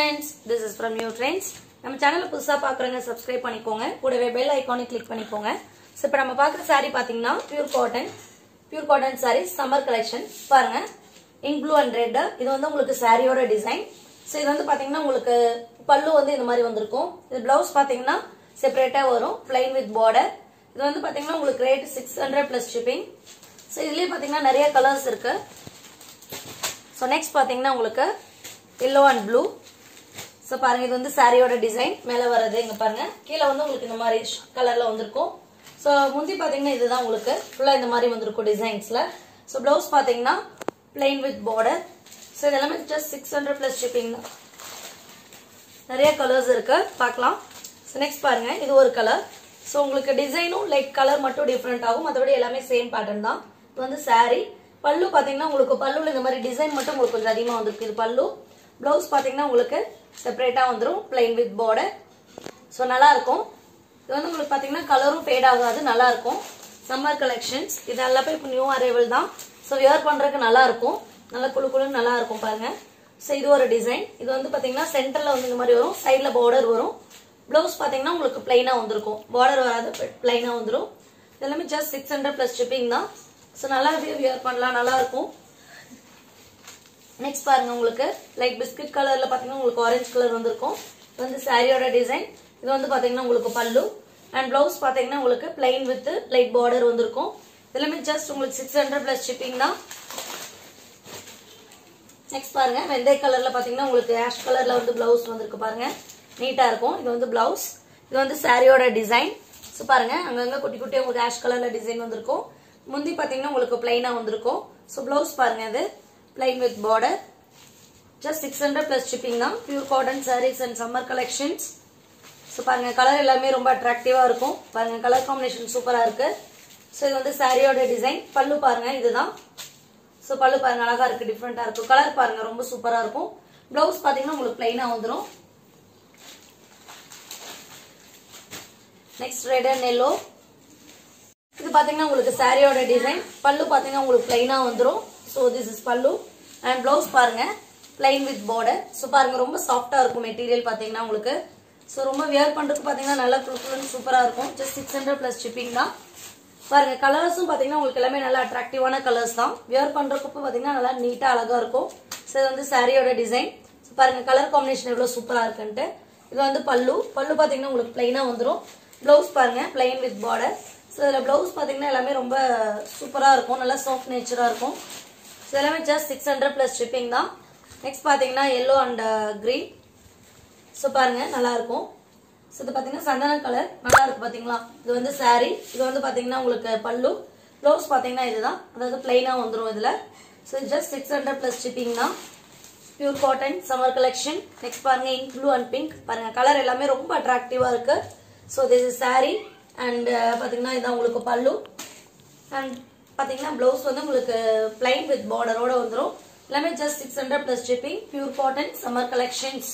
friends, this is from New Trends. நம்ம சேனலை புதுசா பார்க்கறவங்க subscribe பண்ணிக்கோங்க. கூடவே bell icon click பண்ணிக்கோங்க. சோ இப்போ நம்ம பார்க்குற saree பாத்தீங்கன்னா pure cotton saree summer collection. பாருங்க ink blue and red. இது வந்து உங்களுக்கு சாரியோட டிசைன். சோ இது வந்து பாத்தீங்கன்னா உங்களுக்கு பல்லு வந்து இந்த மாதிரி வந்திருக்கும். இது ப்лауஸ் பாத்தீங்கன்னா செப்பரேட்டா வரும் plain with border. இது வந்து பாத்தீங்கன்னா உங்களுக்கு ரேட் 600 plus shipping. சோ இதுலயே பாத்தீங்கன்னா நிறைய கலர்ஸ் இருக்கு. சோ நெக்ஸ்ட் பாத்தீங்கன்னா உங்களுக்கு yellow and blue. சோ பாருங்க இது வந்து சாரியோட டிசைன் மேல வரது இங்க பாருங்க கீழ வந்து உங்களுக்கு இந்த மாதிரி கலர்ல வந்திருக்கும். சோ முந்தி பாத்தீங்கன்னா இதுதான் உங்களுக்கு ஃபுல்லா இந்த மாதிரி வந்திருக்கும் டிசைன்ஸ்ல. சோ ப்лауஸ் பாத்தீங்கன்னா plain with border. சோ இதெல்லாம் just 600 plus shipping தான். நிறைய கலர்ஸ் இருக்கு பார்க்கலாம். சோ நெக்ஸ்ட் பாருங்க இது ஒரு கலர். சோ உங்களுக்கு டிசைனும் லைக் கலர் மட்டும் டிஃபரண்ட் ஆகும். மத்தபடி எல்லாமே சேம் பேட்டர்ன் தான். இது வந்து saree. பல்லு பாத்தீங்கன்னா உங்களுக்கு பல்லுல இந்த மாதிரி டிசைன் மட்டும் உங்களுக்கு கொஞ்சம் அதிகமா வந்திருக்கு. இது பல்லு. ப்лауஸ் பாத்தீங்கன்னா உங்களுக்கு செப்பரேட்டா வந்துரும் plain with border. சோ நல்லா இருக்கும். இது வந்து உங்களுக்கு பாத்தீங்கன்னா கலரும் ஃபேட் ஆகாது நல்லா இருக்கும். சம்மர் கலெக்ஷன்ஸ் இது எல்லாமே இப்போ நியூ அரைவல் தான். சோ வியர் பண்றதுக்கு நல்லா இருக்கும். நல்ல குளுகுளுன்னு நல்லா இருக்கும் பாருங்க. சோ இது ஒரு டிசைன். இது வந்து பாத்தீங்கன்னா சென்டர்ல வந்து இந்த மாதிரி வரும். சைடுல border வரும். ப்лауஸ் பாத்தீங்கன்னா உங்களுக்கு பிளைனா வந்திருக்கும். border வராது பிளைனா வந்துரும். இதெல்லாம் just 600 plus shipping தான். சோ நல்லா வியர் பண்ணலாம் நல்லா இருக்கும். நெக்ஸ்ட் பாருங்க உங்களுக்கு லைட் பிஸ்கட் கலர்ல பாத்தீங்கன்னா உங்களுக்கு ஆரஞ்சு கலர் வந்திருக்கும். இது வந்து சாரியோட டிசைன். இது வந்து பாத்தீங்கன்னா உங்களுக்கு பல்லு அண்ட் ப்лауஸ் பாத்தீங்கன்னா உங்களுக்கு plain with லைட் border வந்திருக்கும். இதெல்லாம் just உங்களுக்கு 600 plus shipping தான். நெக்ஸ்ட் பாருங்க வெந்தய கலர்ல பாத்தீங்கன்னா உங்களுக்கு ஆஷ் கலர்ல வந்து ப்лауஸ் வந்திருக்கு பாருங்க. நீட்டா இருக்கும். இது வந்து ப்лауஸ். இது வந்து சாரியோட டிசைன். சோ பாருங்க அங்கங்க குட்டி குட்டியா உங்களுக்கு ஆஷ் கலர்ல டிசைன் வந்திருக்கும். முந்தி பாத்தீங்கன்னா உங்களுக்கு பிளைனா வந்திருக்கும். சோ ப்лауஸ் பாருங்க இது plain with border. Just 600 plus shipping தான். Pure cotton sarees and summer collections. So பாருங்க கலர் எல்லாமே ரொம்ப அட்ராக்டிவா இருக்கும். பாருங்க கலர் காம்பினேஷன் சூப்பரா இருக்கு. சோ இது வந்து சாரியோட டிசைன். பல்லு பாருங்க இதுதான். சோ பல்லு பாருங்க அழகா இருக்கு டிஃபரெண்டா இருக்கு. கலர் பாருங்க ரொம்ப சூப்பரா இருக்கும். ப்лауஸ் பாத்தீங்கன்னா உங்களுக்கு பிளைனா வந்துரும். Next red and yellow. இது பாத்தீங்கன்னா உங்களுக்கு சாரியோட டிசைன். பல்லு பாத்தீங்கன்னா உங்களுக்கு பிளைனா வந்துரும். சோ திஸ் இஸ் பல்லு அண்ட் ப்лауஸ் பாருங்க plain with border. சோ பாருங்க ரொம்ப சாஃப்ட்டா இருக்கும் மெட்டீரியல் பாத்தீங்கன்னா உங்களுக்கு. சோ ரொம்ப வியர் பண்றதுக்கு பாத்தீங்கன்னா நல்லா குளுகுளுன்னு சூப்பரா இருக்கும். just 600 plus shipping தான். பாருங்க கலர்ஸும் பாத்தீங்கன்னா உங்களுக்கு எல்லாமே நல்ல அட்ராக்டிவான கலர்ஸ் தான். வியர் பண்றதுக்கு பாத்தீங்கன்னா நல்லா நீட்டா அழகா இருக்கும். சோ இது வந்து சாரியோட டிசைன். சோ பாருங்க கலர் காம்பினேஷன் எவ்வளவு சூப்பரா இருக்குன்னு. இது வந்து பல்லு பாத்தீங்கன்னா உங்களுக்கு பிளைனா வந்துரும். ப்лауஸ் பாருங்க plain with border. சோ இதுல ப்лауஸ் பாத்தீங்கன்னா எல்லாமே ரொம்ப சூப்பரா இருக்கும். நல்லா சாஃப்ட் நேச்சரா இருக்கும். சோ எல்லாமே just 600 plus shipping தான். நெக்ஸ்ட் பாத்தீங்கன்னா yellow and green. சோ பாருங்க நல்லா இருக்கும். சோ இது பாத்தீங்கன்னா சந்தன கலர் நல்லா இருக்கு பாத்தீங்களா. இது வந்து saree. இது வந்து பாத்தீங்கன்னா உங்களுக்கு பல்லு. ப்лауஸ் பாத்தீங்கன்னா இதுதான். அதாவது பிளைனா வந்துரும் இதுல. சோ just 600 plus shipping தான். Pure cotton summer collection. Next பாருங்க ink blue and pink. பாருங்க கலர் எல்லாமே ரொம்ப அட்ராக்டிவா இருக்கு. So this is saree and பாத்தீங்கன்னா இதான் உங்களுக்கு பல்லு and பாத்தீங்கன்னா ப்лауஸ் வந்து உங்களுக்கு plain with border ஓட வந்துரும். எல்லாமே just 600 plus shipping. Pure cotton summer collections.